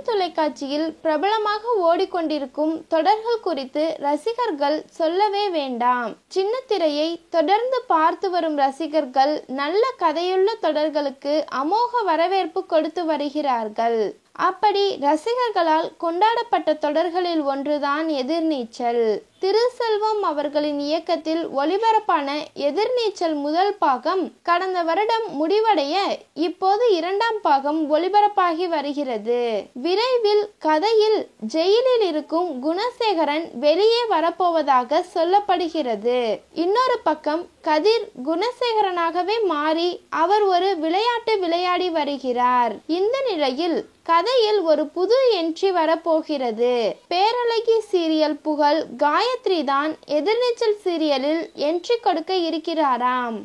தொலைக்காட்சியில் பிரபலமாக ஓடிக்கொண்டிருக்கும் தொடர்கள் குறித்து ரசிகர்கள் சொல்லவே வேண்டாம். சின்ன திரையை தொடர்ந்து பார்த்து வரும் ரசிகர்கள் நல்ல கதையுள்ள தொடர்களுக்கு அமோக வரவேற்பு கொடுத்து வருகிறார்கள். அப்படி ரசிகர்களால் கொண்டாடப்பட்ட தொடர்களில் ஒன்றுதான் எதிர்நீச்சல். திருசெல்வம் அவர்களின் இயக்கத்தில் ஒளிபரப்பான எதிர்நீச்சல் முதல் பாகம் கடந்த வருடம் முடிவடைய இப்போது இரண்டாம் பாகம் ஒளிபரப்பாகி வருகிறது. விரைவில் கதையில் ஜெயிலில் இருக்கும் குணசேகரன் வெளியே வரப்போவதாக சொல்லப்படுகிறது. இன்னொரு பக்கம் கதிர் குணசேகரனாகவே மாறி அவர் ஒரு விளையாட்டு விளையாடி வருகிறார். இந்த நிலையில் கதையில் ஒரு புது என்ட்ரி வரப்போகிறது. பேரழகி சீரியல் புகழ் காயத்ரி தான் எதிர்நீச்சல் சீரியலில் என்ட்ரி கொடுக்க இருக்கிறாராம்.